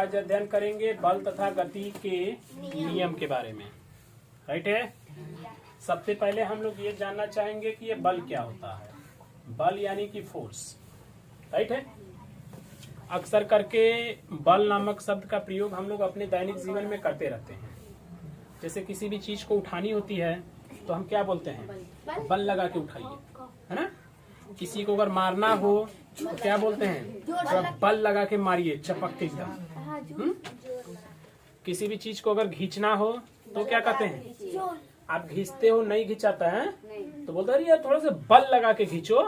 आज अध्ययन करेंगे बल तथा गति के नियम के बारे में। राइट है। सबसे पहले हम लोग ये जानना चाहेंगे कि ये बल क्या होता है। बल यानी कि फोर्स। राइट है। अक्सर करके बल नामक शब्द का प्रयोग हम लोग अपने दैनिक जीवन में करते रहते हैं। जैसे किसी भी चीज को उठानी होती है तो हम क्या बोलते हैं, बल लगा के उठाइए, है ना। किसी को अगर मारना हो तो क्या बोलते हैं, थोड़ा बल लगा के मारिए, चपक के एकदम। किसी भी चीज को अगर खींचना हो तो क्या कहते हैं, आप खींचते हो, नहीं खींचाता है तो बोलते हैं यार थोड़ा सा बल लगा के खींचो।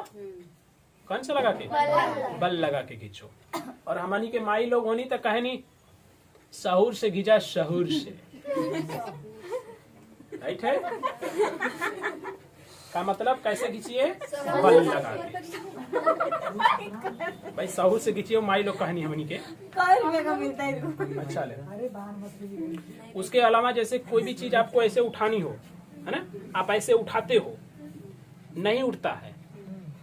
कौन सा लगा के, बल लगा के खींचो। और हमारी के माई लोग होनी तो कहे नहीं, सहूर से खींचा, सहूर से। राइट है। का मतलब कैसे खींचिए, बल लगा के। भाई सहूर से खींचिए, माई लोग कहनी हमनी के। अच्छा ले। उसके अलावा जैसे कोई भी चीज आपको ऐसे उठानी हो, है ना, आप ऐसे उठाते हो, नहीं उठता है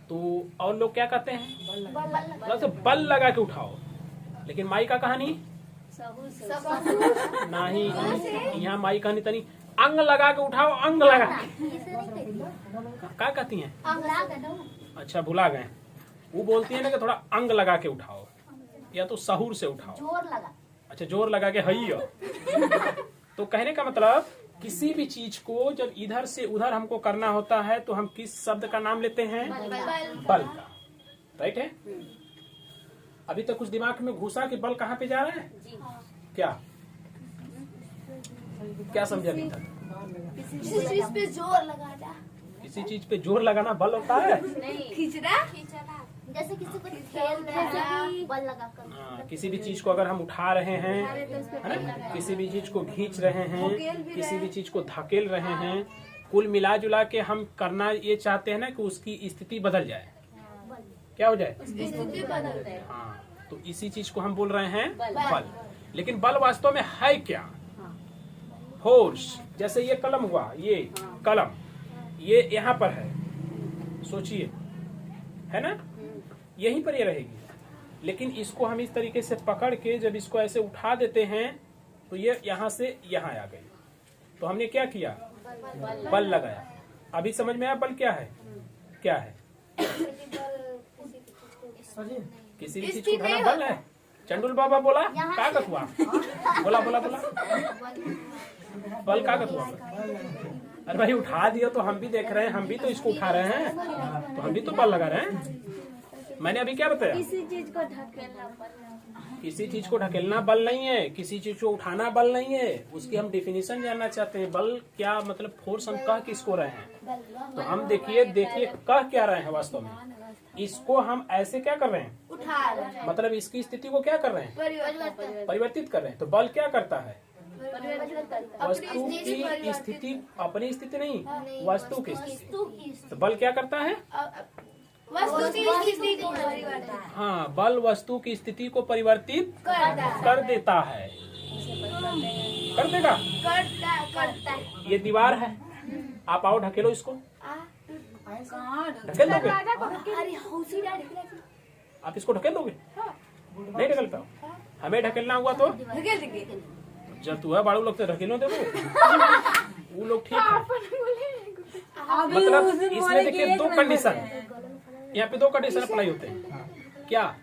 तो और लोग क्या कहते हैं, मतलब बल लगा के उठाओ। लेकिन माई का कहानी नहीं, यहाँ माई कहानी तनी अंग लगा के उठाओ, अंग लगा के। क्या कहती हैं, अच्छा भुला गए। वो बोलती है ना कि थोड़ा अंग लगा के उठाओ या तो सहूर से उठाओ, जोर लगा। अच्छा जोर लगा के हइयो। तो कहने का मतलब किसी भी चीज को जब इधर से उधर हमको करना होता है तो हम किस शब्द का नाम लेते हैं, बल का। राइट है। अभी तक कुछ दिमाग में घुसा कि बल कहाँ पे जा रहा है, क्या क्या समझा अभी तक? किसी चीज पे जोर लगाना, किसी चीज पे जोर लगाना बल होता है। खींचना, जैसे किसी को खेल बल लगाकर। किसी भी चीज को अगर हम उठा रहे हैं, है ना, किसी भी चीज को खींच रहे हैं, किसी भी चीज को धकेल रहे हैं, कुल मिला जुला के हम करना ये चाहते हैं ना कि उसकी स्थिति बदल जाए। क्या हो जाए, स्थिति बदल जाए। हाँ, तो इसी चीज को हम बोल रहे हैं बल। लेकिन बल वास्तव में है क्या, फोर्स। जैसे ये कलम हुआ, ये कलम ये यहाँ पर है, सोचिए, है ना, यहीं पर ये रहेगी। लेकिन इसको हम इस तरीके से पकड़ के जब इसको ऐसे उठा देते हैं तो ये यहाँ से यहाँ आ गई। तो हमने क्या किया, बल लगाया। अभी समझ में आया बल क्या है, क्या है। किसी भी चीज को उठाना बल है। चंडुल बाबा बोला क्या कथुआ, बोला बोला बोला बल का कथुआ। अरे भाई उठा दिया तो हम भी देख रहे हैं, हम भी तो इसको उठा रहे हैं, तो हम भी तो बल लगा रहे हैं। मैंने अभी क्या बताया, किसी चीज को ढकेलना बल, किसी चीज को ढकेलना बल नहीं है, किसी चीज को उठाना बल नहीं है। उसकी हम डिफिनीशन जानना चाहते हैं। बल क्या मतलब, फोर्स हम कह किसको रहे हैं, तो हम देखिए कह क्या रहे हैं वास्तव में। इसको हम ऐसे क्या कर रहे हैं, उठा रहे हैं, मतलब इसकी स्थिति को क्या कर रहे हैं, परिवर्तित कर रहे हैं। तो बल क्या करता है, वस्तु की स्थिति, अपनी स्थिति नहीं, वस्तु की स्थिति। तो बल क्या करता है, वस्तु की स्थिति को परिवर्तन। हाँ, बल वस्तु की स्थिति को परिवर्तित कर देता है। कर देगा, करता है। ये दीवार है, आप आओ ढकेलो इसको, ढकेल दोगे, आप इसको ढकेल दोगे, नहीं ढकेल पाओ। हमें ढकेलना हुआ तो जब तू है बाड़ू लोग तो ढकेलो दे, वो लोग ठीक है। मतलब इसमें देखिए दो कंडीशन, यहाँ पे दो कंडीशन अप्लाई होते हैं। क्या,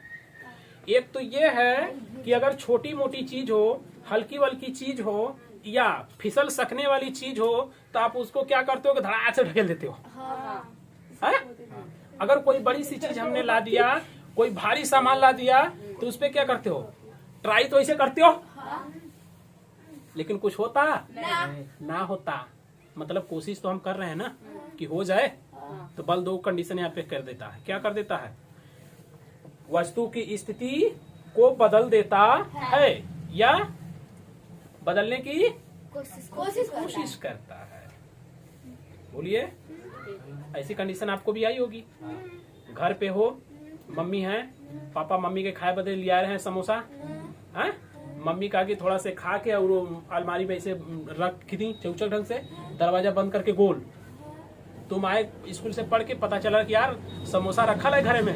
एक तो ये है कि अगर छोटी मोटी चीज हो, हल्की वल्की चीज हो या फिसल सकने वाली चीज हो तो आप उसको क्या करते हो कि धड़ाक से ढकेल देते हो, है? अगर कोई बड़ी सी चीज हमने ला दिया, कोई भारी सामान ला दिया तो उस पर क्या करते हो, ट्राई तो ऐसे करते हो, लेकिन कुछ होता ना होता। मतलब कोशिश तो हम कर रहे हैं ना कि हो जाए। तो बल दो कंडीशन यहाँ पे कर देता है। क्या कर देता है, वस्तु की स्थिति को बदल देता है या बदलने की कोशिश करता है। बोलिए, ऐसी कंडीशन आपको भी आई होगी। घर पे हो, मम्मी है, पापा मम्मी के खाए बदले ले आ रहे हैं समोसा, है, मम्मी कहा कि थोड़ा से खा के और अलमारी में ऐसे रख दी चौचक ढंग से, दरवाजा बंद करके गोल। तुम आए स्कूल से पढ़ के, पता चला कि यार समोसा रखा है घर में,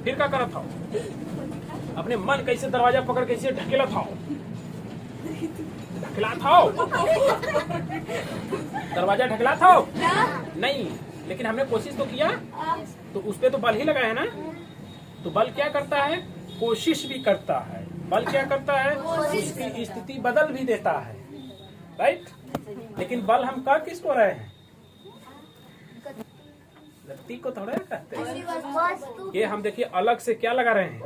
फिर क्या करत था, अपने मन कैसे दरवाजा पकड़ कैसे ढकेला था, ढकला था दरवाजा ढकला था नहीं, लेकिन हमने कोशिश तो किया, तो उस पे तो बल ही लगा है ना। तो बल क्या करता है, कोशिश भी करता है। बल क्या करता है, उसकी स्थिति बदल भी देता है, राइट। लेकिन बल हम कर किसको रहे हैं, गति को थोड़ा कहते हैं। ये हम देखिए अलग से क्या लगा रहे हैं,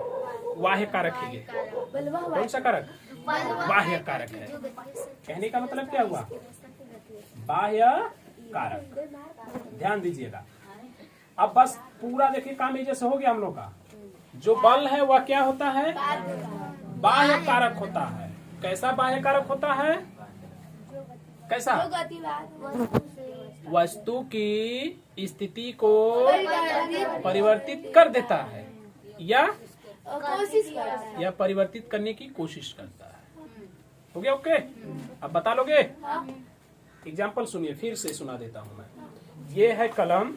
बाह्य कारक है। ये कौन सा कारक, बाह्य कारक है। कहने का मतलब क्या हुआ, बाह्य कारक। ध्यान दीजिएगा। अब बस पूरा देखिए काम ये जैसे हो गया हम लोग का। जो बल है वह क्या होता है, बाह्य कारक होता है। कैसा बाह्य कारक होता है, कैसा, वस्तु की स्थिति को परिवर्तित कर देता है या परिवर्तित करने की कोशिश करता है। हो गया, ओके। अब बता लोगे, एग्जाम्पल सुनिए, फिर से सुना देता हूं मैं। ये है कलम,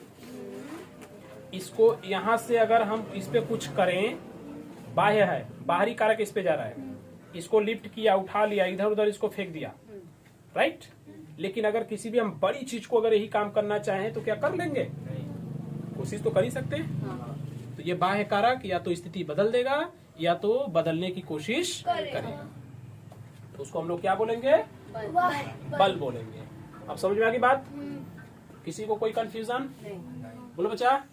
इसको यहां से अगर हम इस पे कुछ करें, बाह्य है, बाहरी कारक इस पे जा रहा है, इसको लिफ्ट किया, उठा लिया, इधर उधर इसको फेंक दिया, राइट। लेकिन अगर किसी भी हम बड़ी चीज को अगर यही काम करना चाहें तो क्या कर लेंगे, कोशिश तो कर ही सकते हैं। तो ये बाह्य कारक या तो स्थिति बदल देगा या तो बदलने की कोशिश करेगा। तो उसको हम लोग क्या बोलेंगे, बल बोलेंगे। अब समझ में आ गई बात, किसी को कोई कंफ्यूजन, बोलो बच्चा,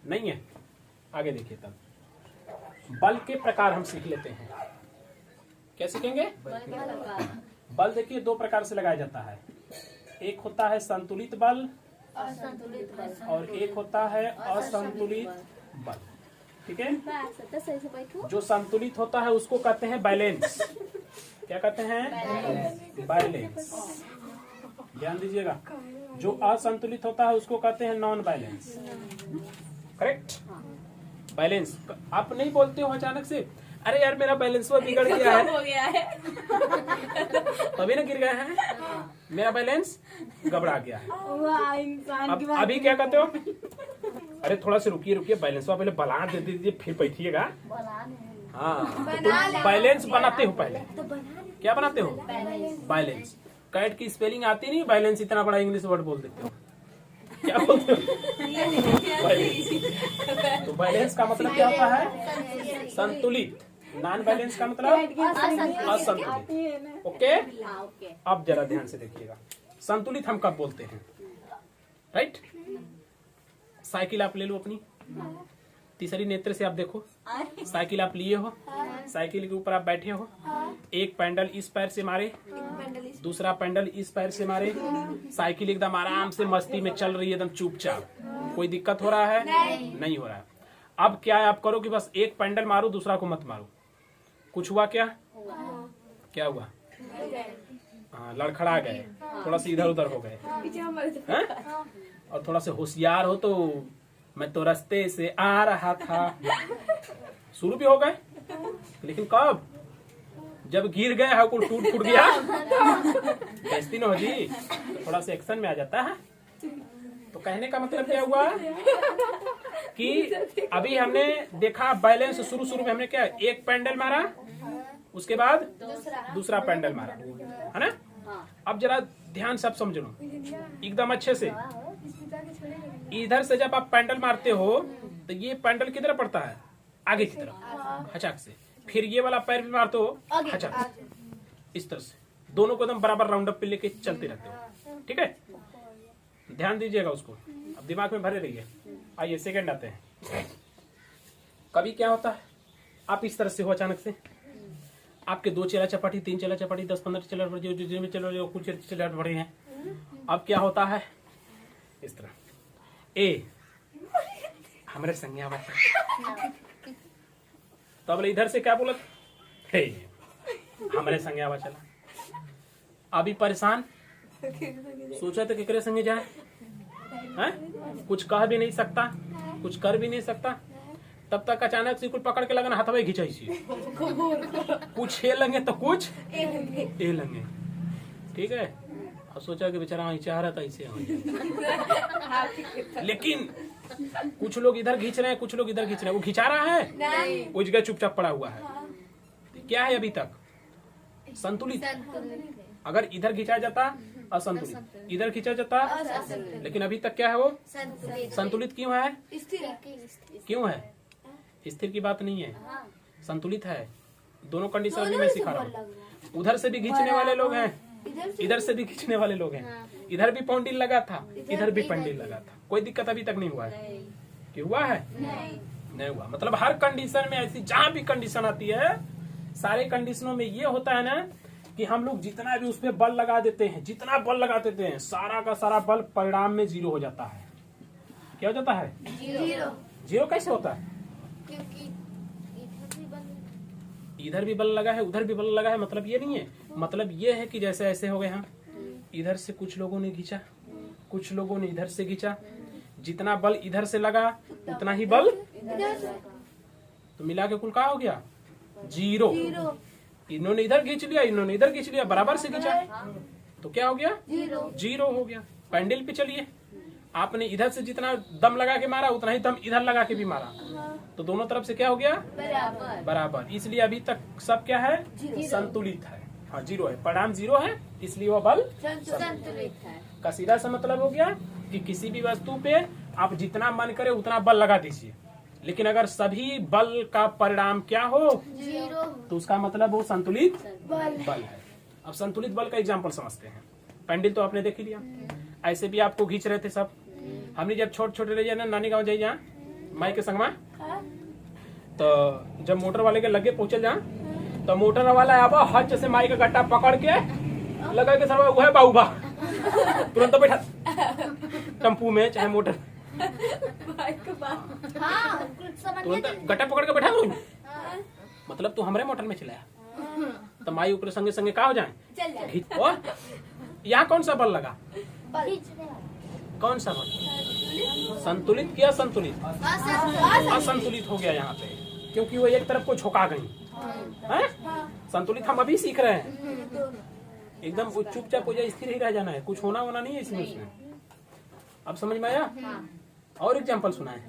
नहीं है। आगे देखिए, तब बल के प्रकार हम सीख लेते हैं। क्या सीखेंगे, बल देखिए दो प्रकार से लगाया जाता है। एक होता है संतुलित बल और एक होता है असंतुलित बल, ठीक है। जो संतुलित होता है उसको कहते हैं बैलेंस। क्या कहते हैं, बैलेंस। ध्यान दीजिएगा। जो असंतुलित होता है उसको कहते हैं नॉन बैलेंस, करेक्ट। बैलेंस आप नहीं बोलते हो अचानक से, अरे यार मेरा बैलेंस बिगड़ गया है, हो गया है तभी ना गिर गया है, मेरा बैलेंस गड़बड़ा गया है। अब अभी क्या कहते हो, अरे थोड़ा सा रुकिए, बैलेंस पहले बना दे दीजिए फिर बैठिएगा। हाँ, तो बैलेंस बनाते हो पहले, क्या बनाते हो, बैलेंस। कैट की स्पेलिंग आती नहीं, बैलेंस इतना बड़ा इंग्लिश वर्ड बोल देते हो, क्या बोलते हो, बैलेंस। तो बैलेंस का मतलब क्या होता है, संतुलित। नॉन बैलेंस का मतलब असंतुलित, ओके। अब जरा ध्यान से देखिएगा, संतुलित हम कब बोलते हैं, राइट। साइकिल आप ले लो अपनी, तीसरी नेत्र से आप देखो, साइकिल आप लिए हो, साइकिल के ऊपर आप बैठे हो, एक पैडल इस पैर से मारे, दूसरा पैडल इस पैर से मारे, साइकिल एकदम आराम से मस्ती में चल रही है, एकदम चुपचाप, कोई दिक्कत हो रहा है, नहीं हो रहा है। अब क्या है, आप करो कि बस एक पैडल मारो, दूसरा को मत मारो। कुछ हुआ क्या, क्या हुआ, हाँ, लड़खड़ा गए, थोड़ा सा इधर उधर हो गए, और थोड़ा सा होशियार हो तो मैं तो रास्ते से आ रहा था, शुरू भी हो गए। लेकिन कब, जब गिर गए है, कुल टूट फूट गया, बेइज्जती न हो जी, तो थोड़ा सा एक्शन में आ जाता है। तो कहने का मतलब क्या हुआ कि अभी हमने देखा बैलेंस, शुरू में हमने क्या, एक पैडल मारा, उसके बाद दूसरा पैडल मारा, है ना। अब जरा ध्यान से आप समझ लो एकदम अच्छे से। इधर से जब आप पैडल मारते हो तो ये पैडल किधर पड़ता है, आगे की तरफ, हचाक से। फिर ये वाला पैर भी मारते हो, हचाक से, इस तरह से दोनों को एकदम बराबर राउंड अप पे लेके चलते रहते हो, ठीक है। ध्यान दीजिएगा उसको, अब दिमाग में भरे रहिए। आइए सेकंड आते हैं। कभी क्या होता है, आप इस तरह से हो, अचानक से आपके 2 चेला चपाटी, 3 चेला चपाटी, 10-15 चेला जो कुछ चेला बड़े हैं। अब क्या होता है, इस तरह, ए हमारे संज्ञा बच्चा, तो अब इधर से क्या बोला, हे हमारे संज्ञा बच्चा। अभी परेशान, सोचा तो केकरे संगे जाए, हैं? कुछ कह भी नहीं सकता, कुछ कर भी नहीं सकता। तब तक अचानक से कुछ पकड़ के लगन हाथवे घिंचाई, कुछ हे लगे तो कुछ ए लगे, ठीक है। और सोचा कि बेचारा वहीं चाह रहा था इसे लेकिन कुछ लोग इधर खींच रहे हैं, कुछ लोग इधर खींच रहे हैं। वो खिंचा रहा है नहीं। वो जगह चुपचाप पड़ा हुआ है। क्या है अभी तक? संतुलित। अगर इधर खिंचा जाता असंतुलित, इधर खिंचा जाता, लेकिन अभी तक क्या है वो? संतुलित। क्यों है? क्यों है? स्थिर की बात नहीं है, संतुलित है। दोनों कंडीशन भी मैं सिखा रहा हूँ। उधर से भी खींचने वाले लोग हैं, इधर से भी खींचने वाले लोग हैं। इधर भी पंडिल लगा था, इधर भी पंडिल लगा था। कोई दिक्कत अभी तक नहीं हुआ है कि हुआ है? नहीं हुआ। मतलब हर कंडीशन में ऐसी जहां भी कंडीशन आती है, सारे कंडीशनों में ये होता है ना कि हम लोग जितना भी उसमें बल लगा देते हैं, जितना बल लगा देते हैं, सारा का सारा बल परिणाम में जीरो हो जाता है। क्या हो जाता है? जीरो कैसे होता है? क्योंकि इधर भी बल लगा है, उधर भी बल लगा है। मतलब ये नहीं है, मतलब ये है कि जैसे ऐसे हो गए हम, इधर से कुछ लोगों ने खींचा, कुछ लोगों ने इधर से खींचा। जितना बल इधर से लगा उतना ही बल, तो मिला के कुल क्या हो गया? जीरो। इन्होंने इधर खींच लिया, इन्होंने इधर खींच लिया, बराबर से खींचा, तो क्या हो गया? जीरो हो गया। पैंडल पे चलिए, आपने इधर से जितना दम लगा के मारा उतना ही दम इधर लगा के भी मारा, तो दोनों तरफ से क्या हो गया? बराबर। इसलिए अभी तक सब क्या है? संतुलित है। हाँ, जीरो है, परिणाम जीरो है, इसलिए वह बल संतुलित है। का सीधा सा मतलब हो गया कि किसी भी वस्तु पे आप जितना मन करे उतना बल लगा दीजिए, लेकिन अगर सभी बल का परिणाम क्या हो? जीरो। तो उसका मतलब वो संतुलित बल है। अब संतुलित बल का एग्जाम्पल समझते हैं। पैंडल तो आपने देख ही लिया, ऐसे भी आपको खींच रहे थे सब। हमने जब छोटे छोटे रह ना नानी गाँव जाइए माई के संग में, तो जब मोटर वाले के लगे पहुंचे जा, तो मोटर वाला आवा हज से माई का गट्टा पकड़ के लगा के सर वो है बाऊबा तुरंत बैठा टम्पू में चाहे मोटर, तुरंत गट्टा पकड़ के बैठा। मतलब तू हमारे मोटर में चलाया, तो माई ऊपर संगे संगे का हो जाए? और यहाँ कौन सा बल लगा? कौन सा बल? संतुलित किया संतुलित? असंतुलित हो गया यहाँ पे, क्योंकि वो एक तरफ को झोंका गई है। संतुलित हम अभी सीख रहे हैं, एकदम चुपचाप हो जाए, स्थिर ही रह जाना है, कुछ होना होना नहीं है इसमें उसमें। अब समझ में आया? और एग्जाम्पल सुना है?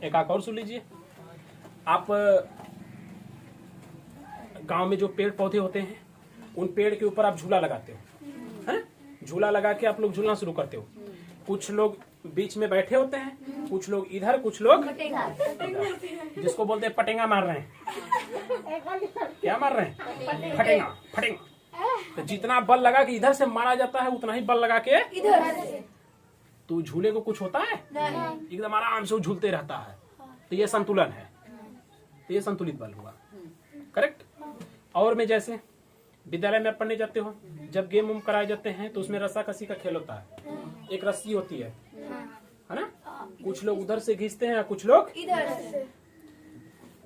एक और सुन लीजिए। आप गांव में जो पेड़ पौधे होते हैं, उन पेड़ के ऊपर आप झूला लगाते हो, हैं? झूला लगा के आप लोग झूलना शुरू करते हो। कुछ लोग बीच में बैठे होते हैं, कुछ लोग इधर, कुछ लोग जिसको बोलते हैं पटेंगा मार रहे हैं। क्या मार रहे हैं? फटेंगा, फटेंगा। तो जितना बल लगा के इधर से मारा जाता है उतना ही बल लगा के इधर। तो झूले को कुछ होता है? एकदम आराम से झूलते रहता है। तो ये संतुलन है, तो ये संतुलित बल हुआ। करेक्ट। और में जैसे विद्यालय में पढ़ने जाते हो, जब गेम उम कराए जाते हैं तो उसमें रस्सा कसी का खेल होता है। एक रस्सी होती है ना? कुछ लोग उधर से खींचते हैं, कुछ लोग इधर से।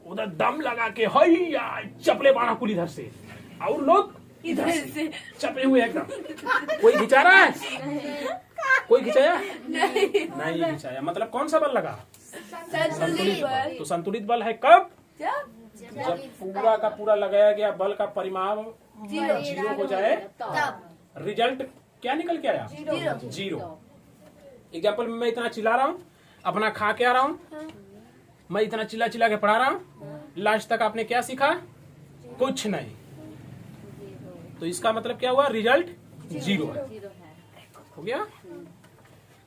उधर दम लगा के हैया चपले बाणा कुल इधर से, और लोग इधर से चपे हुए एकदम। कोई खिंचा रहा है? कोई खिंचाया? नहीं खिंचाया। मतलब कौन सा बल लगा? संतुलित बल। तो संतुलित बल है कब? जब पूरा का पूरा लगाया गया बल का परिमाण जीरो हो जाए, रिजल्ट क्या निकल के आया? जीरो। एग्जाम्पल में मैं इतना चिल्ला रहा हूँ, अपना खा के आ रहा हूँ, मैं इतना चिल्ला चिल्ला के पढ़ा रहा हूँ, लास्ट तक आपने क्या सीखा? कुछ नहीं। तो इसका मतलब क्या हुआ? रिजल्ट जीरो है। हो गया?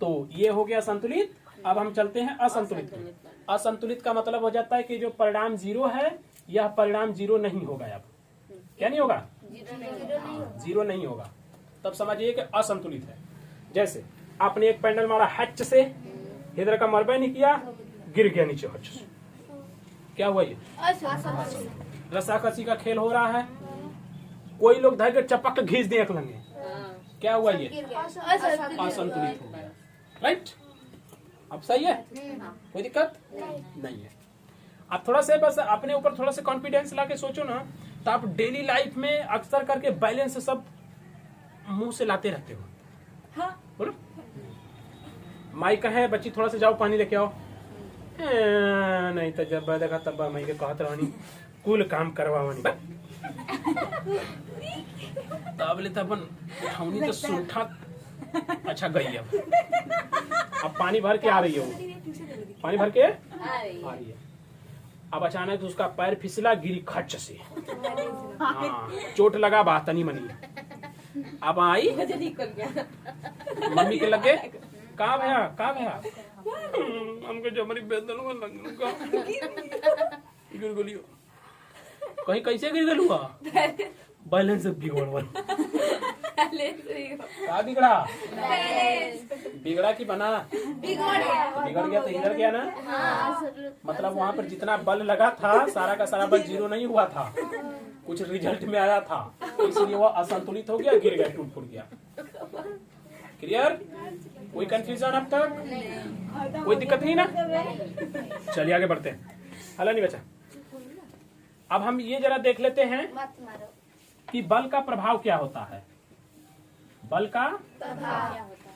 तो ये हो गया संतुलित। अब हम चलते हैं असंतुलित में। असंतुलित का मतलब हो जाता है कि जो परिणाम जीरो है, यह परिणाम जीरो नहीं होगा। अब क्या नहीं होगा? जीरो नहीं होगा। तब समझिए कि असंतुलित है। जैसे आपने एक पैंडल मारा हच से, इधर का मलबा नहीं किया, गिर गया नीचे हच से। क्या हुआ? ये रस्साकसी का खेल हो रहा है। कोई लोग धर के चपक घींच दिए एक लंगे। क्या हुआ? ये असंतुलित हो गया। राइट? अब सही है? कोई दिक्कत नहीं है। आप थोड़ा सा बस अपने ऊपर थोड़ा सा कॉन्फिडेंस ला के सोचो ना, तो आप डेली लाइफ में अक्सर करके बैलेंस सब मुंह से लाते रहते हो। हाँ। बोलो। माई कहे बच्ची थोड़ा सा जाओ पानी लेके आओ, नहीं तो जब देखा तब माई के कहत रहनी कुल काम करवावनी। ताबले तबन उठाऊनी तो सूठा। अच्छा गई अब पानी भर के आ रही है वो, पानी भर के आ रही है। अब अचानक उसका पैर फिसला, गिरी खच से। हाँ, चोट लगा बा तनी मनी। अब आई मम्मी के लगे, कहाँ भैया हमको जमरी बेदन में लगा गिर गलियो। कहीं कैसे गिर गलुआ? बैलेंस बिगड़ का बिगड़ा? बिगड़ा की बना? बिगड़ गया तो इधर गया ना। मतलब वहाँ पर जितना बल लगा था सारा का सारा बल जीरो नहीं हुआ था, कुछ रिजल्ट में आया था, इसलिए वो असंतुलित हो गया, गिर गया, टूट फूट गया। क्लियर? कोई कंफ्यूजन अब तक? कोई दिक्कत नहीं ना? चलिए आगे बढ़ते हैं। हला नहीं बचा। अब हम ये जरा देख लेते हैं कि बल का प्रभाव क्या होता है। बल का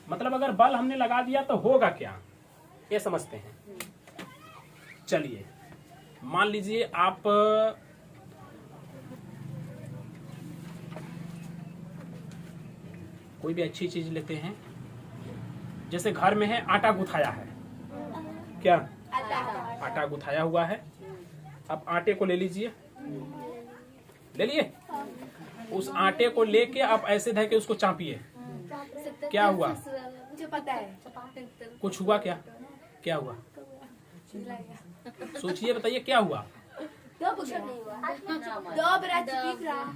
मतलब अगर बल हमने लगा दिया तो होगा क्या, ये समझते हैं। चलिए मान लीजिए आप कोई भी अच्छी चीज लेते हैं, जैसे घर में है आटा गुथाया है, क्या आटा गुथाया हुआ है। अब आटे को ले लीजिए, ले लिए। उस आटे को लेके आप ऐसे धर के उसको चापिए। क्या हुआ? मुझे पता है। कुछ हुआ क्या? क्या हुआ? सोचिए, बताइए क्या हुआ?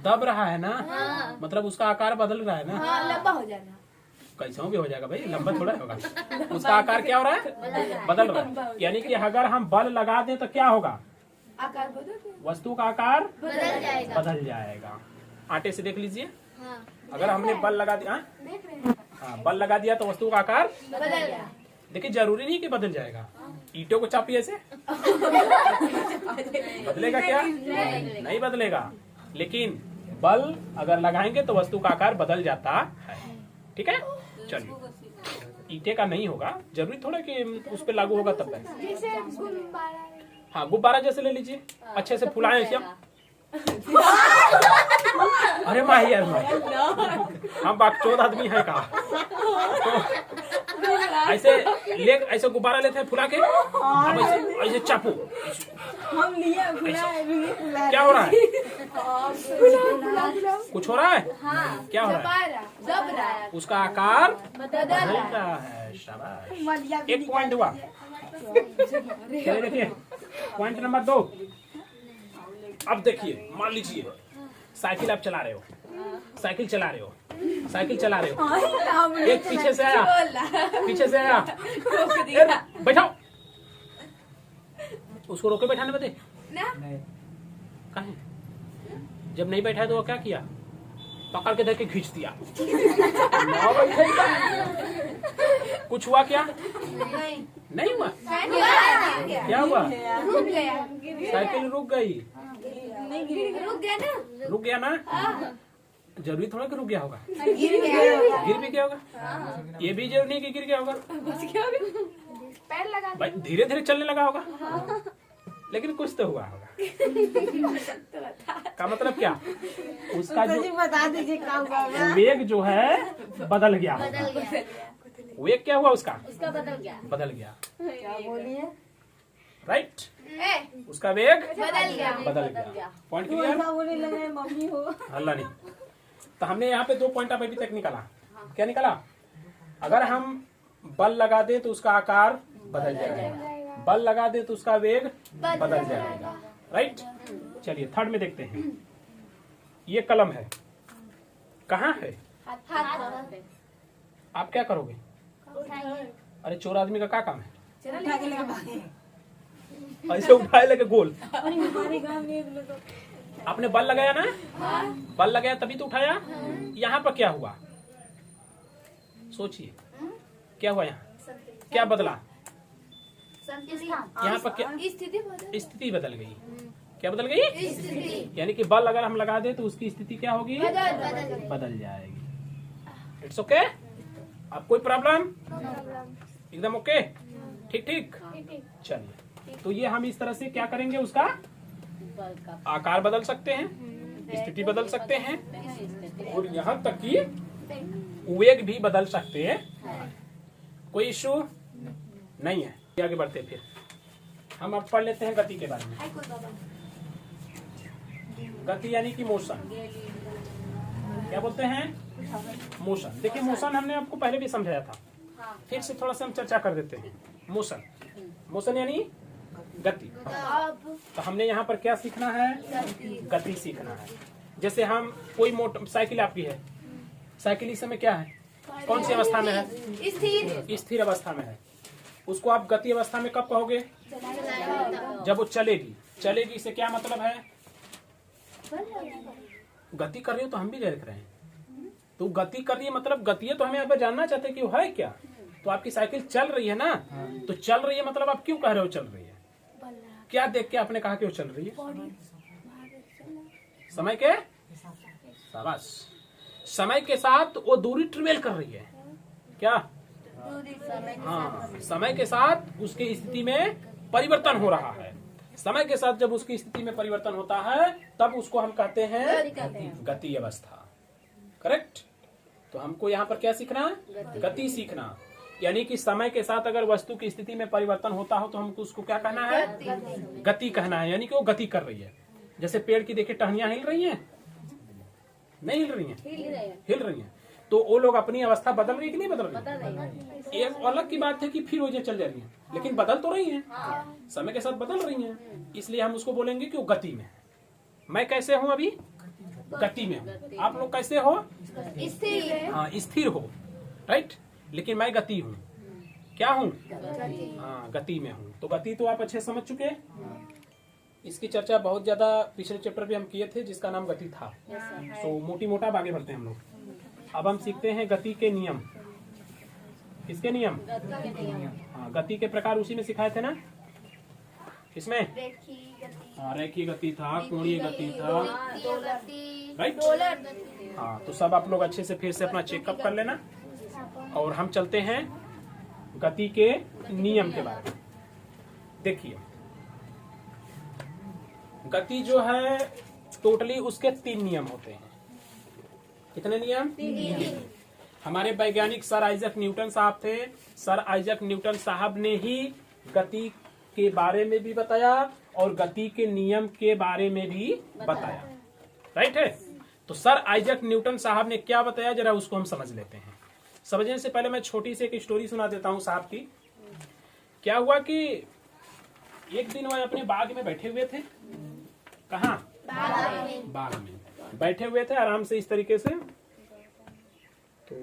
दब रहा है ना। मतलब उसका आकार बदल रहा है ना। लंबा हो जाना। कैसे भी हो जाएगा भाई, लंबा थोड़ा होगा। उसका आकार क्या हो रहा है? बदल रहा है। यानी कि अगर हम बल लगा दें तो क्या होगा? आकार बदल, वस्तु का आकार बदल जाएगा। आटे से देख लीजिए, अगर हमने बल लगा दिया, हाँ बल लगा दिया तो वस्तु का आकार बदल गया। देखिए जरूरी नहीं कि बदल जाएगा। ईंटों को चापिए ऐसे, बदलेगा क्या? नहीं बदलेगा। लेकिन बल अगर लगाएंगे तो वस्तु का आकार बदल जाता है। ठीक है, चलिए ईंटे का नहीं होगा, जरूरी थोड़ा कि उस पर लागू होगा तब तक। हाँ गुब्बारा जैसे ले लीजिए, अच्छे से फुलाएं इसे। अरे माही यार हम बाकचोद आदमी है का, तो ऐसे गुब्बारा लेते हैं फुला के, अब ऐसे चापू। हम लिए क्या हो रहा है? कुछ हो रहा है? क्या हो रहा है? दब रहा है। उसका आकार बदल रहा है। शाबाश, एक पॉइंट हुआ। चलिए देखिए पॉइंट नंबर 2। अब देखिए, मान लीजिए साइकिल आप चला रहे हो, साइकिल चला रहे हो, एक पीछे से आया, बैठाओ। उसको रोके बैठाने बदे कहीं, जब नहीं बैठा तो वो क्या किया? पकड़ के धर के खींच दिया। कुछ हुआ क्या? नहीं हुआ। क्या हुआ? रुक गया। साइकिल रुक गई। रुक गया ना। जरूरी थोड़ा कि रुक गया होगा, गिर गया। गिर भी गया होगा। ये भी जरूरी नहीं कि गिर गया होगा, पैर लगा भाई धीरे धीरे चलने लगा होगा, लेकिन कुछ तो हुआ होगा। का मतलब क्या? उसका जो बता दीजिए क्या हुआ। वेग जो है बदल गया। वेग क्या हुआ? उसका बदल गया। क्या बोलिए? राइट, उसका वेग बदल गया। Point clear? बोले लगे मम्मी हो। हल्ला नहीं। तो हमने यहाँ पे 2 पॉइंट अभी तक निकाला। क्या निकाला? अगर हम बल लगा दे तो उसका आकार बदल जाएगा, बल लगा दे तो उसका वेग बदल जाएगा। राइट, चलिए थर्ड में देखते हैं। ये कलम है, कहाँ है? आप क्या करोगे? अरे चोर आदमी का क्या काम है? ऐसे उठाए लगे गोल। आपने बल लगाया ना, बल लगाया तभी तो उठाया। यहाँ पर क्या हुआ? सोचिए क्या हुआ? यहाँ क्या बदला? यहाँ पर क्या स्थिति बदल गई? क्या बदल गई? स्थिति। यानी कि बल अगर हम लगा दे तो उसकी स्थिति क्या होगी? बदल जाएगी। It's okay. अब कोई प्रॉब्लम? एकदम ओके, ठीक। चलिए, तो ये हम इस तरह से क्या करेंगे? उसका आकार बदल सकते हैं, स्थिति बदल सकते हैं और यहाँ तक कि वेग भी बदल सकते हैं। कोई इशू नहीं है। आगे बढ़ते हैं, फिर हम अब पढ़ लेते हैं गति के बारे में। गति यानी कि मोशन, क्या बोलते हैं? मोशन। देखिए मोशन हमने आपको पहले भी समझाया था, फिर से थोड़ा सा हम चर्चा कर देते हैं। मोशन, मोशन यानी गति। तो हमने यहाँ पर क्या सीखना है? गति सीखना है। जैसे हम कोई साइकिल आपकी है, साइकिल इस समय क्या है, कौन सी अवस्था में है? स्थिर अवस्था में है। उसको आप गति अवस्था में कब कहोगे? जब वो चलेगी। चलेगी से क्या मतलब है? गति कर रही हो तो हम भी देख रहे हैं, तो गति कर रही है मतलब गति है, तो हमें यहाँ पे जानना चाहते हैं कि वो है क्या। तो आपकी साइकिल चल रही है ना, तो चल रही है मतलब आप क्यों कह रहे हो चल रही है? क्या देख के आपने कहा कि वो चल रही है? समय के शाबाश, समय के साथ वो दूरी ट्रेवल कर रही है। क्या? हाँ, समय के साथ उसकी स्थिति में परिवर्तन हो रहा है। समय के साथ जब उसकी स्थिति में परिवर्तन होता है तब उसको हम कहते हैं गति अवस्था। करेक्ट। तो हमको यहाँ पर क्या सीखना? गति सीखना। यानी कि समय के साथ अगर वस्तु की स्थिति में परिवर्तन होता हो तो हमको उसको क्या कहना है? गति कहना है। यानी कि वो गति कर रही है। जैसे पेड़ की देखिए टहनियां हिल रही हैं, नहीं हिल रही हैं? हिल रही हैं। तो वो लोग अपनी अवस्था बदल रही है कि नहीं बदल रही? एक अलग की बात है कि फिर वो चल जा रही है, लेकिन बदल तो रही है, समय के साथ बदल रही हैं। इसलिए हम उसको बोलेंगे कि वो गति में है। मैं कैसे हूँ अभी? गति में हूँ। आप लोग कैसे हो? स्थिर। हाँ, स्थिर हो, राइट। लेकिन मैं गति हूँ। क्या हूँ? हाँ, गति में हूँ। तो गति तो आप अच्छे समझ चुके हैं। इसकी चर्चा बहुत ज्यादा पिछले चैप्टर पे हम किए थे, जिसका नाम गति था। सो मोटी मोटा आगे बढ़ते हैं हम लोग। अब हम सीखते हैं गति के नियम। किसके नियम? हाँ, गति के प्रकार उसी में सिखाए थे ना, इसमें। हाँ, रेखीय गति था, कोणीय गति था, राइट। हाँ, तो सब आप लोग अच्छे से फिर से अपना चेकअप कर लेना। और हम चलते हैं गति के नियम के बारे में। देखिए, गति जो है टोटली उसके 3 नियम होते हैं। कितने नियम? 3। हमारे वैज्ञानिक सर आइजैक न्यूटन साहब थे। सर आइजैक न्यूटन साहब ने ही गति के बारे में भी बताया और गति के नियम के बारे में भी बताया, राइट है। तो सर आइजैक न्यूटन साहब ने क्या बताया, जरा उसको हम समझ लेते हैं। समझने से पहले मैं छोटी सी एक स्टोरी सुना देता हूँ साहब की। क्या हुआ कि एक दिन वह अपने बाग में बैठे हुए थे। कहाँ? बाग में बैठे हुए थे आराम से इस तरीके से। तो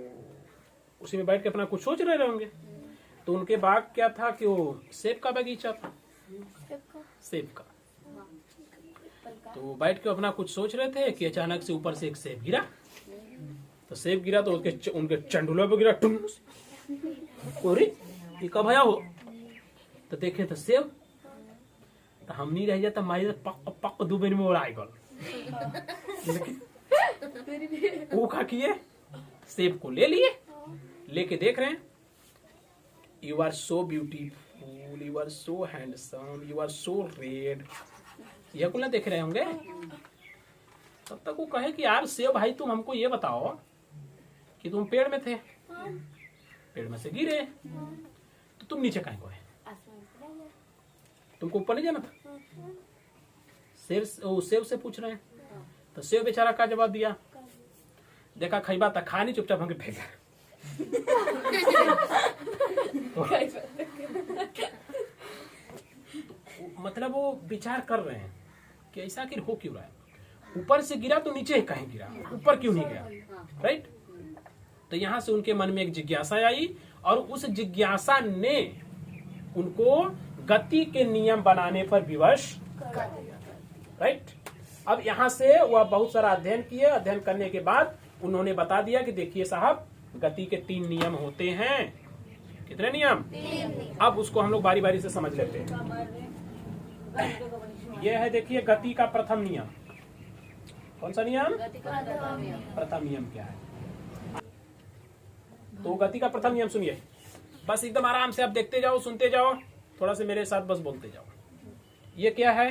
उसी में बैठ के अपना कुछ सोच रहे होंगे। तो उनके बाग क्या था कि वो सेब का बगीचा था, सेब का। तो बैठ के अपना कुछ सोच रहे थे कि अचानक से ऊपर से एक सेब गिरा। तो सेब गिरा तो उनके चंडुलों पे गिरा। टुम, ये कब आया हो? तो देखे तो सेब। तो हम नहीं रह जाता मारी पक पक दुबे में उड़ा गल। वो क्या किए, सेब को ले लिए, लेके देख रहे हैं, you are so beautiful, you are so handsome, you are so red. यह कुल देख रहे होंगे। तब तक वो कहे कि यार सेब भाई, तुम हमको ये बताओ कि तुम पेड़ में थे, पेड़ में से गिरे, तो तुम नीचे कहीं गए? तुमको ऊपर नहीं जाना था? सेब से पूछ रहे हैं। तो सेब बेचारा का जवाब दिया, देखा खैबा था, खा नहीं, चुपचाप हमके फेंक। मतलब वो विचार कर रहे हैं कि ऐसा आखिर हो क्यों रहा है। ऊपर से गिरा तो नीचे कहीं गिरा, ऊपर क्यों नहीं गया, राइट। तो यहां से उनके मन में एक जिज्ञासा आई और उस जिज्ञासा ने उनको गति के नियम बनाने पर विवश कर दिया, राइट। अब यहां से वह बहुत सारा अध्ययन किए। अध्ययन करने के बाद उन्होंने बता दिया कि देखिए साहब, गति के 3 नियम होते हैं। कितने नियम? अब उसको हम लोग बारी बारी से समझ लेते हैं। यह है, देखिए, गति का प्रथम नियम। कौन सा नियम? प्रथम नियम क्या है? तो गति का प्रथम नियम सुनिए, बस एकदम आराम से आप देखते जाओ, सुनते जाओ, थोड़ा से मेरे साथ बस बोलते जाओ। ये क्या है?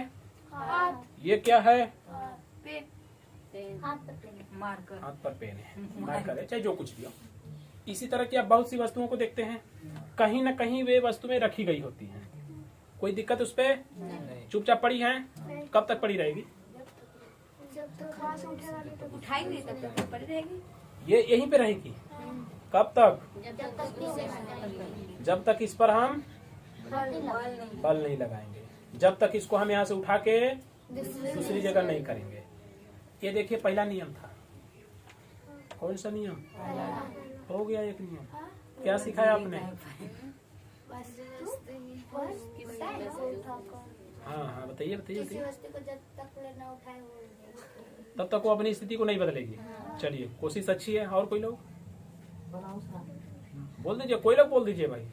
ये क्या है? मार्कर। हाथ पर पेन है, मार्कर है, चाहे जो कुछ भी हो। इसी तरह की आप बहुत सी वस्तुओं को देखते हैं, कहीं न कहीं वे वस्तुएं रखी गई होती हैं। कोई दिक्कत उस पे? चुपचाप पड़ी है। कब तक पड़ी रहेगी? जब तक घास उठेगा नहीं तो उठाएंगे तब तक पड़ी रहेगी। ये यहीं पे रहेगी। कब तक? जब तक इसे जब तक इस पर हम बल बल नहीं लगाएंगे, जब तक इसको हम यहाँ से उठा के दूसरी जगह नहीं करेंगे। ये देखिए पहला नियम था। कौन सा नियम? हो गया एक नियम। क्या सिखाया आपने? हाँ हाँ, बताइए बताइए किसी बताइए। वस्तु को जब तक न उठाए वो तब तक वो अपनी स्थिति को नहीं बदलेगी। चलिए, कोशिश अच्छी है। और कोई लोग बोल दीजिए, कोई लोग बोल दीजिए भाई।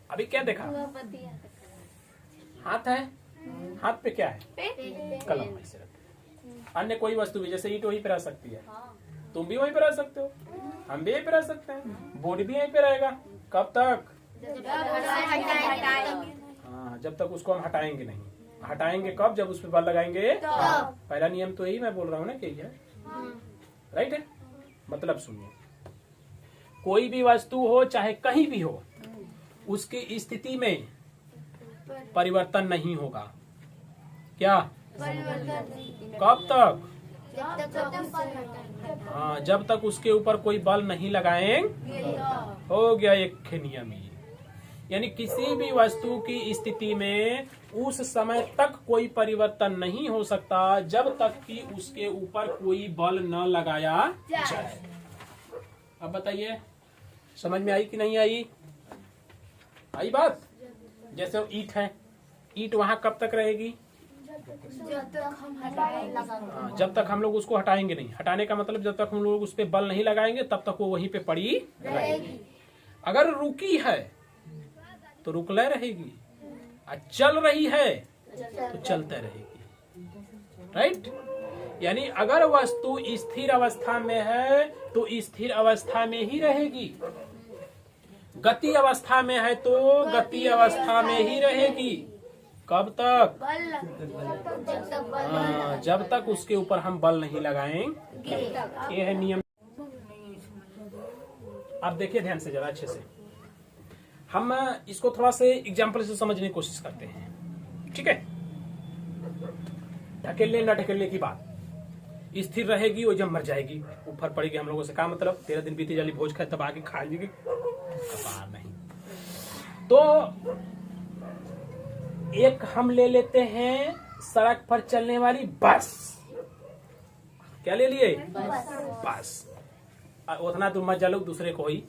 अभी क्या देखा? हाथ है, हाथ पे क्या है? कलम। ऐसे रखते। अन्य कोई वस्तु भी, जैसे ईंट वहीं पे रह सकती है, तुम भी वहीं पे रह सकते हो, हम भी यहीं पे रह सकते हैं, बोर्ड भी यहीं पे रहेगा। कब तक? हाँ, जब तक उसको हम हटाएंगे नहीं। हटाएंगे कब? जब उस पर बल लगाएंगे। पहला नियम तो यही मैं बोल रहा हूँ ना कि यही है। राइट है? मतलब सुनिए, कोई भी वस्तु हो चाहे कहीं भी हो, उसकी स्थिति में परिवर्तन नहीं होगा। क्या? कब तक? हाँ, जब तक उसके ऊपर कोई बल नहीं लगाएंगे। हो गया एक नियम ही। यानी किसी भी वस्तु की स्थिति में उस समय तक कोई परिवर्तन नहीं हो सकता जब तक कि उसके ऊपर कोई बल न लगाया जाए। अब बताइए, समझ में आई कि नहीं आई? आई बात? जैसे वो ईंट है, ईंट वहां कब तक रहेगी? जब तक हम हटाएंगे। हाँ, जब तक हम लोग उसको हटाएंगे नहीं। हटाने का मतलब जब तक हम लोग उस पर बल नहीं लगाएंगे तब तक वो वहीं पे पड़ी रहेगी। अगर रुकी है तो रुकले रहेगी, और चल रही है तो चलते रहेगी। राइट? यानी अगर वस्तु स्थिर अवस्था में है तो स्थिर अवस्था में ही रहेगी, गति अवस्था में है तो गति अवस्था में ही रहेगी। कब तक? जब तक हाँ, जब तक उसके ऊपर हम बल नहीं लगाएंगे। ये है नियम। आप देखिए ध्यान से, जरा अच्छे से। हम इसको थोड़ा से एग्जाम्पल से समझने की कोशिश करते हैं। ठीक है? ढकेलने न ढकेलने की बात, स्थिर रहेगी वो जब मर जाएगी, ऊपर पड़ेगी हम लोगों से। क्या मतलब? 13 दिन बीती जाली भोज खाए तब आगे खा लेगी, नहीं। तो एक हम ले लेते हैं सड़क पर चलने वाली बस। क्या ले लिए? बस। उतना तुम मत जालो, दूसरे को ही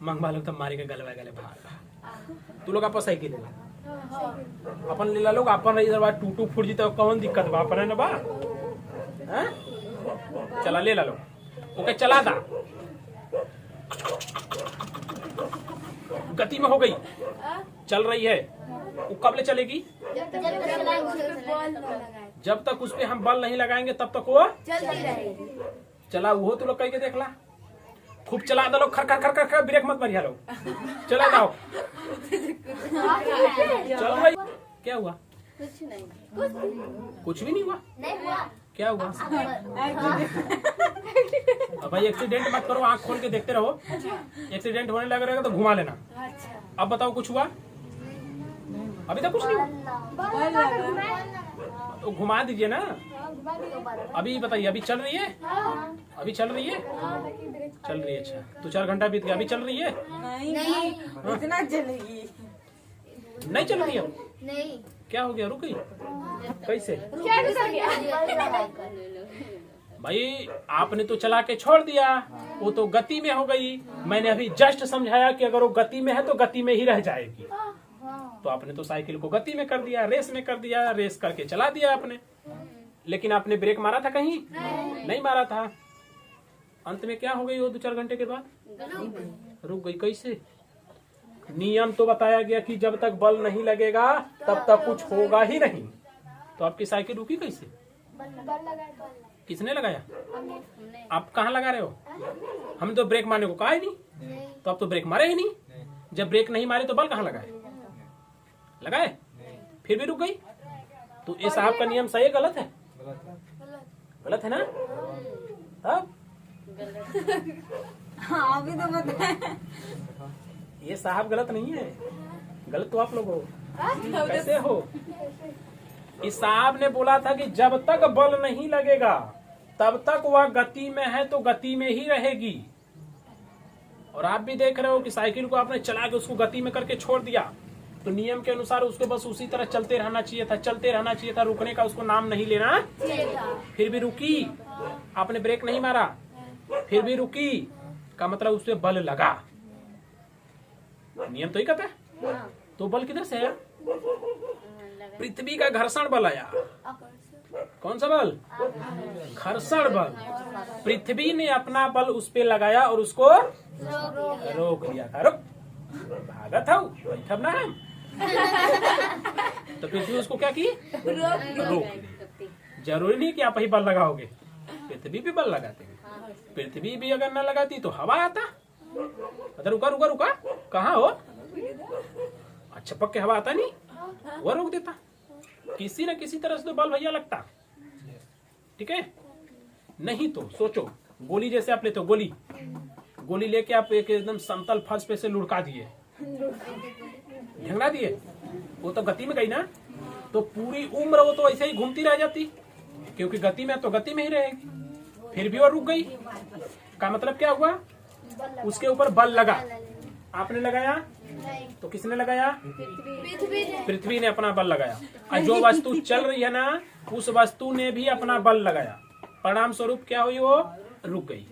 मंगवा लो, तब मारे के गलवा गले बाहर। तू लोग आपस साइकिल ले ला, अपन ले ला लोग अपन रही बात टूटू फूट जी तो कौन दिक्कत बा? अपन है ना बा। चला ले ला लो, ओके चला दा। गति में हो गई, चल रही है। वो कब ले चलेगी? जब तक उस पे हम बल नहीं लगाएंगे तब तक वो चलती रहेगी। चला। वो तो लोग कह के देख ला, खूब चला दो लोग, खर खर खर खर खर, ब्रेक मत मारिया लोग, चला जाओ। चल भाई, क्या हुआ? कुछ नहीं, कुछ भी नहीं हुआ। नहीं हुआ। क्या हुआ? अब भाई एक्सीडेंट मत करो, आंख खोल के देखते रहो। एक्सीडेंट होने लग रहेगा तो घुमा लेना। अब बताओ कुछ हुआ? अभी तक कुछ नहीं हुआ तो घुमा दीजिए ना। अभी बताइए, अभी चल रही है? अभी चल रही है? चल रही है। अच्छा, 2-4 घंटा बीत गया, अभी चल रही है? नहीं, इतना चलेगी। नहीं चल रही है? नहीं। क्या हो गया? रुक गई? कैसे? भाई आपने तो चला के छोड़ दिया, वो तो गति में हो गई। मैंने अभी जस्ट समझाया कि अगर वो गति में है तो गति में ही रह जाएगी। तो आपने तो साइकिल को गति में कर दिया, रेस में कर दिया, रेस करके चला दिया आपने। लेकिन आपने ब्रेक मारा था कहीं? नहीं मारा था। अंत में क्या हो गई वो 2-4 घंटे के बाद? रुक गई। कैसे? नियम तो बताया गया कि जब तक बल नहीं लगेगा तब तक कुछ होगा ही नहीं। तो आपकी साइकिल रुकी कैसे? किसने लगाया? आप कहाँ लगा रहे हो? हमने तो ब्रेक मारने को कहा ही नहीं। तो आप तो ब्रेक मारे ही नहीं। जब ब्रेक नहीं मारे तो बल कहाँ लगाए? लगाए? फिर भी रुक गई। तो ये साहब का नियम सही है गलत है? गलत है ना? अब हाँ अभी तो बताए। ये साहब गलत नहीं है, गलत तो आप लोग हो। कैसे हो? इस साहब ने बोला था कि जब तक बल नहीं लगेगा तब तक वह गति में है तो गति में ही रहेगी। और आप भी देख रहे हो कि साइकिल को आपने चला के उसको गति में करके छोड़ दिया, तो नियम के अनुसार उसको बस उसी तरह चलते रहना चाहिए था, चलते रहना चाहिए था, रुकने का उसको नाम नहीं लेना। फिर भी रुकी, आपने ब्रेक नहीं मारा, फिर भी रुकी, का मतलब उसपे बल लगा। नियम तो ही कहता है। तो बल किधर से है? पृथ्वी का घर्षण बल आया। कौन सा बल? घर्षण बल। पृथ्वी ने अपना बल उस पे लगाया और उसको रोक दिया था। रुक, भागा था, बैठब ना हम। तो पृथ्वी उसको क्या की? रोक दी। जरूरी नहीं कि आप ही बल लगाओगे, पृथ्वी भी बल लगाते हैं। पृथ्वी भी अगर न लगाती तो हवा आता। अरे रुका रुका रुका, कहाँ हो? अच्छा पक्के हवा आता नहीं, वो रोक देता। किसी न किसी तरह से तो बल भैया लगता। ठीक है? नहीं तो सोचो, गोली जैसे आप लेते हो, गोली लेके आप एक एकदम समतल फर्श पे से लुढ़का दिए, ढंगड़ा दिए, वो तो गति में गई ना, तो पूरी उम्र वो तो ऐसे ही घूमती रह जाती, क्योंकि गति में तो गति में ही रहेगी। फिर भी वो रुक गई, का मतलब क्या हुआ? उसके ऊपर बल लगा। आपने लगाया तो किसने लगाया? पृथ्वी ने अपना बल लगाया। और जो वस्तु चल रही है ना, उस वस्तु ने भी अपना बल लगाया। परिणाम स्वरूप क्या हुई? वो रुक गई।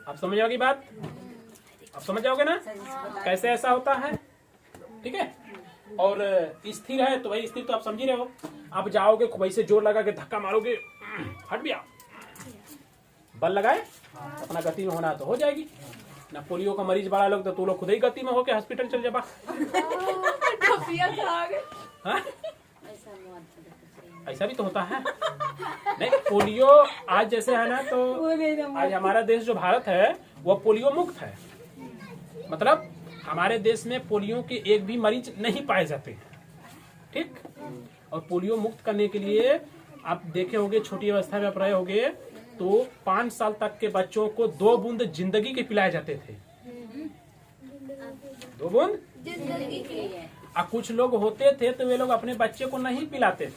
आप समझ जाओगी बात? आप समझ जाओगे ना कैसे ऐसा होता है? ठीक है? और स्थिर है तो भाई स्थिर तो आप समझ ही रहे हो। आप जाओगे वैसे जोर लगा के धक्का मारोगे, हट गया, बल लगाए, अपना गति में होना तो हो जाएगी ना। पोलियो का मरीज बड़ा लोग तो तू लोग खुद ही गति में होके हॉस्पिटल चल जाबा। हाँ? ऐसा भी तो होता है। नहीं, पोलियो आज जैसे है ना, तो आज हमारा देश जो भारत है वो पोलियो मुक्त है। मतलब हमारे देश में पोलियो के एक भी मरीज नहीं पाए जाते। ठीक? और पोलियो मुक्त करने के लिए आप देखे होंगे, छोटी अवस्था में आप रहे होंगे, तो 5 साल तक के बच्चों को 2 बूंद जिंदगी के पिलाए जाते थे। 2 बूंद जिंदगी के। और कुछ लोग होते थे तो वे लोग अपने बच्चे को नहीं पिलाते थे।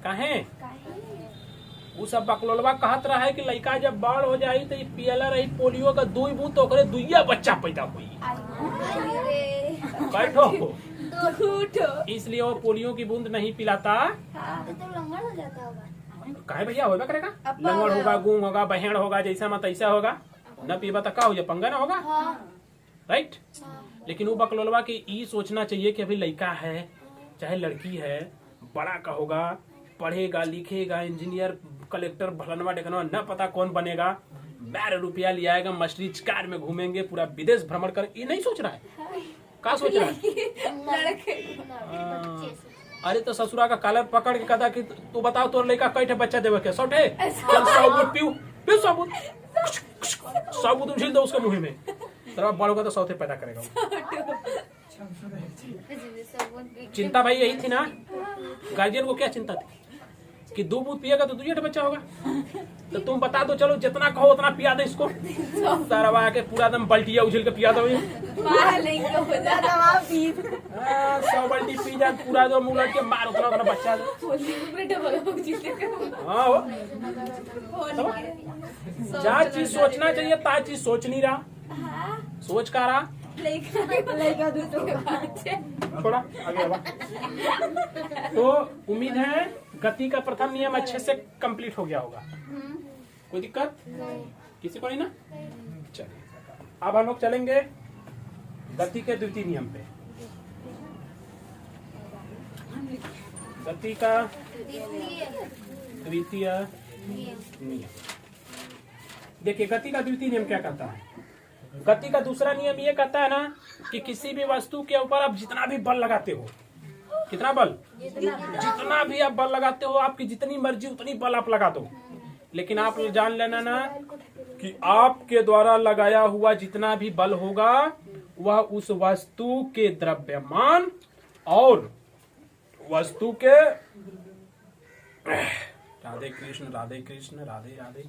काहे? वो सब बकलोलवा कहत रहा है कि लड़का जब बड़ हो जाई तो पियला रही पोलियो का 2 बूंद तो ओकरे 2 बच्चा पैदा हुई। बैठो, इसलिए वो पोलियो की बूंद नहीं पिलाता। तो लंगड़ हो जाता होगा। काहे भैया होगा करेगा? लंगड़ होगा, गूंग होगा, बहेड़ होगा, जैसा मत ऐसा होगा। न पीबा तो का हो जाए, पंगा ना होगा। राइट? लेकिन वो बकलोलवा के ये सोचना चाहिए कि अभी लड़का है चाहे लड़की है, बड़ा का होगा, पढ़ेगा लिखेगा, इंजीनियर कलेक्टर भलनवा डेकनवा न पता कौन बनेगा, 12 रुपया ले आएगा, मर्सिडीज कार में घूमेंगे, पूरा विदेश भ्रमण कर, ये नहीं सोच रहा है। क्या सोच रहा है? अरे तो ससुरा का कॉलर पकड़ के कहता कि तू बताओ तोर लड़का कई बच्चा देवे के? 100 ठे। चल साबुत पीऊ साबुत, साबुत उछल दो उसके मुंह में, तेरा बड़ होगा तो 100 ठे पैदा करेगा। चिंता भाई यही थी ना, गार्जियन को क्या चिंता थी कि 2 बूंद पिएगा तो 2 बच्चा होगा। तो तुम बता दो, चलो जितना कहो उतना पिया दे इसको, तरवा के पूरा दम बल्टिया उछल के पिया दो। 100 बाल्टी पी जा, पूरा दो मुंह लट के मार, उतना उतना बच्चा दो। हाँ, जहाँ चीज सोचना चाहिए ता चीज सोच नहीं रहा, सोच का रहा। थोड़ा आगे आवा। तो उम्मीद है गति का प्रथम नियम अच्छे से कंप्लीट हो गया होगा। कोई दिक्कत किसी को नहीं ना? चलिए अब हम लोग चलेंगे गति के द्वितीय नियम पे। गति का द्वितीय नियम, देखिए गति का द्वितीय नियम क्या कहता है। गति का दूसरा नियम ये कहता है ना कि किसी भी वस्तु के ऊपर आप जितना भी बल लगाते हो, कितना बल, जितना भी आप बल लगाते हो, आपकी जितनी मर्जी उतनी बल आप लगा दो, लेकिन आप जान लेना ना कि आपके द्वारा लगाया हुआ जितना भी बल होगा वह उस वस्तु के द्रव्यमान और वस्तु के राधे कृष्ण राधे कृष्ण राधे राधे,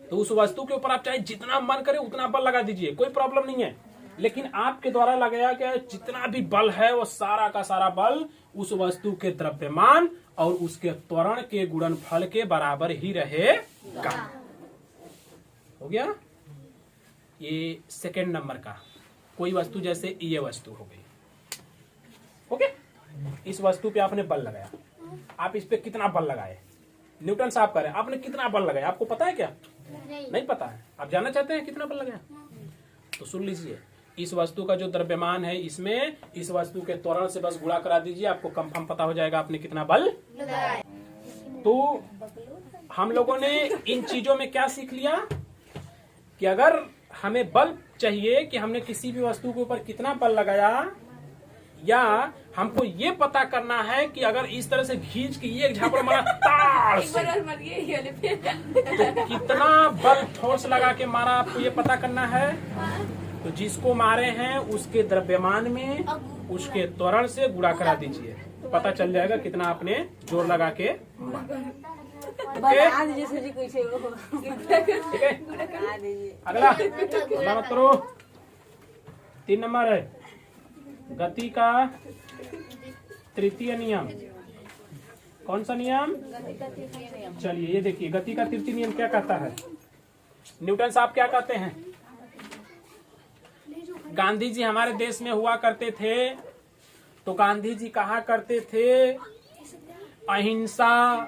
तो उस वस्तु के ऊपर आप चाहे जितना मन करे उतना बल लगा दीजिए, कोई प्रॉब्लम नहीं है। लेकिन आपके द्वारा लगाया गया जितना भी बल है वो सारा का सारा बल उस वस्तु के द्रव्यमान और उसके त्वरण के गुणनफल के बराबर ही रहेगा। हो गया। ये सेकंड नंबर का कोई वस्तु, जैसे ये वस्तु हो गई, ओके। इस वस्तु पे आपने बल लगाया, आप इस पे कितना बल लगाए, न्यूटन साहब करें, आपने कितना बल लगाया, आपको पता है क्या? नहीं पता है। आप जानना चाहते हैं कितना बल लगाया? तो सुन लीजिए, इस वस्तु का जो द्रव्यमान है इसमें इस वस्तु के त्वरण से बस गुणा करा दीजिए, आपको कंफर्म पता हो जाएगा आपने कितना बल लगाया। तो हम लोगों ने इन चीजों में क्या सीख लिया कि अगर हमें बल चाहिए कि हमने किसी भी वस्तु के ऊपर कितना बल लगाया, या हमको ये पता करना है कि अगर इस तरह से खींच के एक झापड़ मारा ताड़ से, तो कितना बल फोर्स लगा के मारा, आपको ये पता करना है। तो जिसको मारे हैं उसके द्रव्यमान में उसके त्वरण से गुणा करा दीजिए, तो पता चल जाएगा कितना आपने जोर लगा के मारा। ठीक है, अगला मत करो। 3 नंबर है गति का तृतीय नियम। कौन सा नियम? चलिए ये देखिए, गति का तृतीय नियम क्या कहता है? न्यूटन साहब क्या कहते हैं? गांधी जी हमारे देश में हुआ करते थे, तो गांधी जी कहा करते थे अहिंसा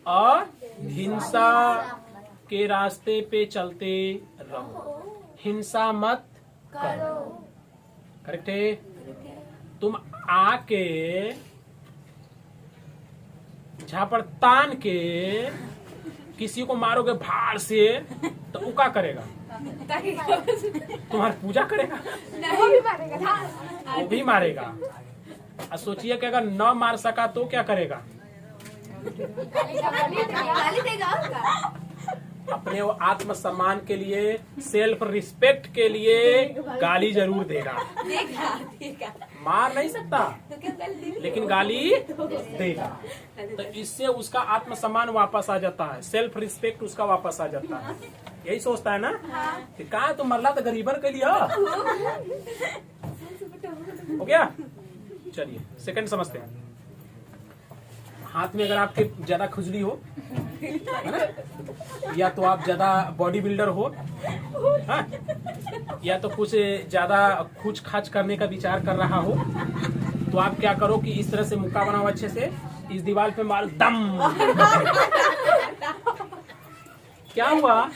अहिंसा के रास्ते पे चलते रहो, हिंसा मत करो। करेक्ट है। तुम आके झापड़ तान के किसी को मारोगे भाड़ से, तो वो क्या करेगा? तुम्हारी पूजा करेगा? वो भी मारेगा। और सोचिए कि अगर न मार सका तो क्या करेगा? अपने वो आत्मसम्मान के लिए, सेल्फ रिस्पेक्ट के लिए गाली जरूर देगा। मार नहीं सकता लेकिन गाली देगा। तो इससे उसका आत्मसम्मान वापस आ जाता है, सेल्फ रिस्पेक्ट उसका वापस आ जाता है। यही सोचता है ना कि कहा तो मरला तो गरीबन के लिए। हो गया। चलिए सेकंड समझते हैं। हाथ में अगर आपके ज्यादा खुजली हो, है ना, या तो आप ज्यादा बॉडी बिल्डर हो, हाँ? या तो कुछ ज्यादा खूच खाच करने का विचार कर रहा हो, तो आप क्या करो कि इस तरह से मुक्का बनाओ, अच्छे से इस दीवार पे मारो, दम। क्या हुआ?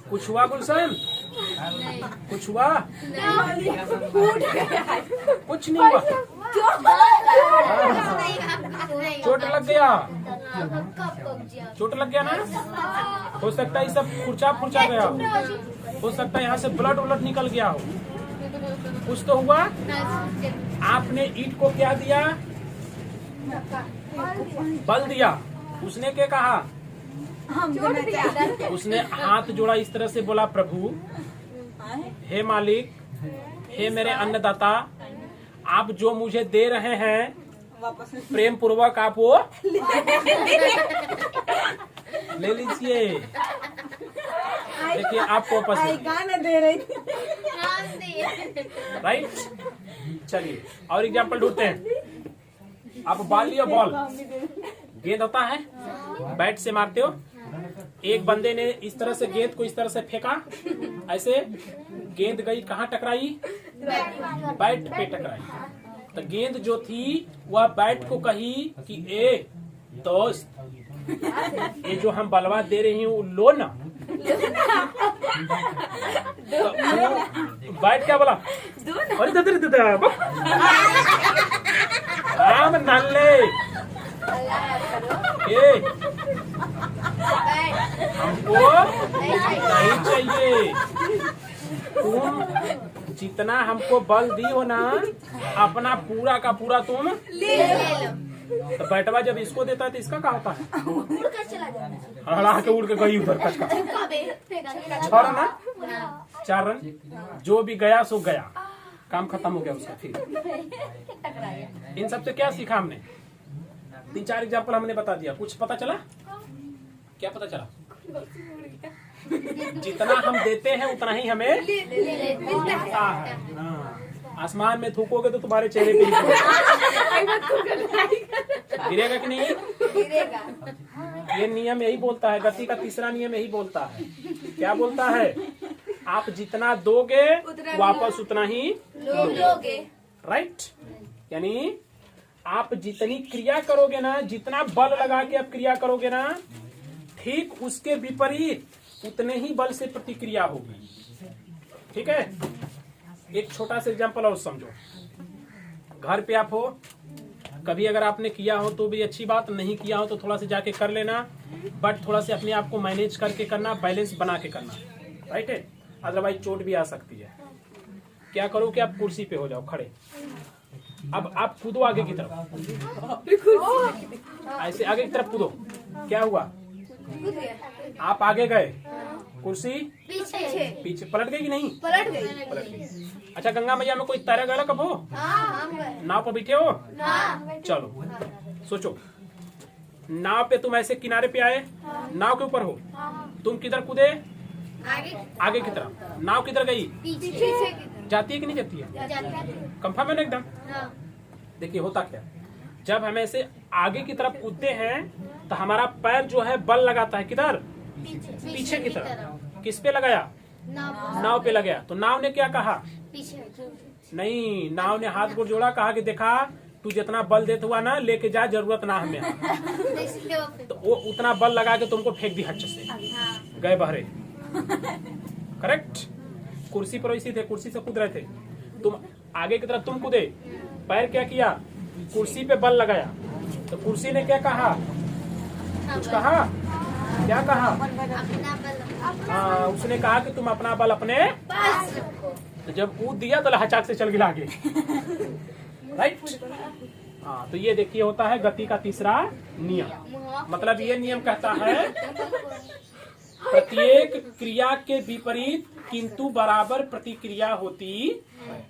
कुछ हुआ गुलशन? कुछ हुआ? कुछ नहीं हुआ। चोट लग गया? चोट लग गया ना? हो सकता है सब खुरचा फुरचा गया हो सकता है यहाँ से ब्लड उलट निकल गया हो। कुछ तो हुआ। आपने ईंट को क्या दिया? बल दिया। उसने क्या कहा? उसने हाथ जोड़ा, इस तरह से बोला, प्रभु हे मालिक, हे मेरे अन्नदाता, आप जो मुझे दे रहे हैं प्रेम पूर्वक आप वो ले लीजिए। देखिए आपको पसंद गाना दे रही। राइट। चलिए और एग्जाम्पल ढूंढते हैं। आप बॉल लियो, बॉल गेंद होता है, बैट से मारते हो। एक बंदे ने इस तरह से गेंद को इस तरह से फेंका, ऐसे गेंद गई कहाँ टकराई? बैट पे टकराई। तो गेंद जो थी वह बैट को कही कि ए दोस्त, ये जो हम बलवा दे रही हूँ लो ना। तो बैट क्या बोला? अरे राम नल्ले, हमको नहीं चाहिए। तुम जितना हमको बल दी हो ना, अपना पूरा का पूरा तुम तो बैटवा जब इसको देता है तो इसका क्या होता है? उड़ कर चला जाता है। हड़ा के उड़ के गई उधर कचका। कबे 6 रन ना, 4 रन, जो भी गया सो गया, काम खत्म हो गया उसका। फिर टकराया। इन सब से क्या सीखा हमने? 3-4 एग्जाम्पल हमने बता दिया। कुछ पता चला? क्या पता चला? जितना हम देते हैं उतना ही हमें मिलता है। हाँ। आसमान में थूकोगे तो तुम्हारे चेहरे पे ही गिरेगा कि नहीं? गिरेगा। ये नियम यही बोलता है, गति का तीसरा नियम यही बोलता है। क्या बोलता है? आप जितना दोगे वापस उतना ही लोगे। राइट। यानी आप जितनी क्रिया करोगे ना, जितना बल लगा के आप क्रिया करोगे ना, ठीक उसके विपरीत उतने ही बल से प्रतिक्रिया होगी। ठीक है। एक छोटा सा एग्जांपल और समझो। घर पे आप हो, कभी अगर आपने किया हो तो भी अच्छी बात, नहीं किया हो तो थोड़ा सा जाके कर लेना, बट थोड़ा सा अपने आप को मैनेज करके करना, बैलेंस बना के करना। राइट है। अदरवाइज चोट भी आ सकती है। क्या करो कि आप कुर्सी पे हो जाओ खड़े। अब आप कूदो आगे की तरफ, ऐसे आगे की तरफ कूदो। क्या हुआ? आप आगे गए, कुर्सी पीछे पीछे पलट गई कि नहीं? पलट गई। पलट गई। अच्छा, गंगा मैया में कोई तैरा गया कब हो? हम गए। नाव पर बैठे हो? हाँ। चलो सोचो, नाव पे तुम ऐसे किनारे पे आए, नाव के ऊपर हो, तुम किधर कूदे? आगे की तरफ। नाव किधर गई? पीछे जाती है कि नहीं जाती है? कंफर्म है ना एकदम? देखिए होता क्या, जब हम ऐसे आगे की तरफ कूदते हैं तो हमारा पैर जो है बल लगाता है किधर? पीछे की तरफ। किस पे लगाया? नाव पे लगाया। तो नाव ने क्या कहा? नहीं, नाव ने हाथ को जोड़ा, कहा कि देखा तू जितना बल देता हुआ ना लेके जा, जरूरत ना हमें। तो वो उतना बल लगा के तुमको फेंक दी हच्च से, गए बहरे। करेक्ट। कुर्सी पर वैसे थे, कुर्सी से कूद रहे थे, तुम आगे की तरफ तुम कूदे, पैर क्या किया? कुर्सी पे बल लगाया। तो कुर्सी ने क्या कहा? कुछ कहा? क्या कहा? हाँ, उसने कहा कि तुम अपना बल अपने पास रखो। तो जब कूद दिया तो लहचाक से चल गिरा आगे। राइट। हाँ, तो ये देखिए होता है गति का तीसरा नियम। मतलब ये नियम कहता है प्रत्येक क्रिया के विपरीत किंतु बराबर प्रतिक्रिया होती है।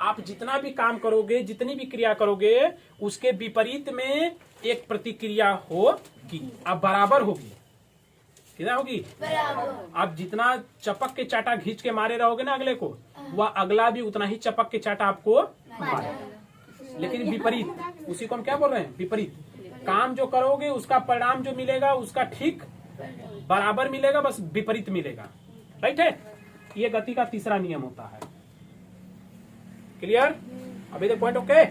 आप जितना भी काम करोगे, जितनी भी क्रिया करोगे, उसके विपरीत में एक प्रतिक्रिया होगी, अब बराबर होगी। कितना होगी? बराबर। आप जितना चपक के चाटा खींच के मारे रहोगे ना अगले को, वह अगला भी उतना ही चपक के चाटा आपको मारेगा। लेकिन विपरीत, उसी को हम क्या बोल रहे हैं? विपरीत। काम जो करोगे उसका परिणाम जो मिलेगा उसका ठीक बराबर मिलेगा, बस विपरीत मिलेगा। राइट है। ये गति का तीसरा नियम होता है। क्लियर? अभी तक पॉइंट ओके?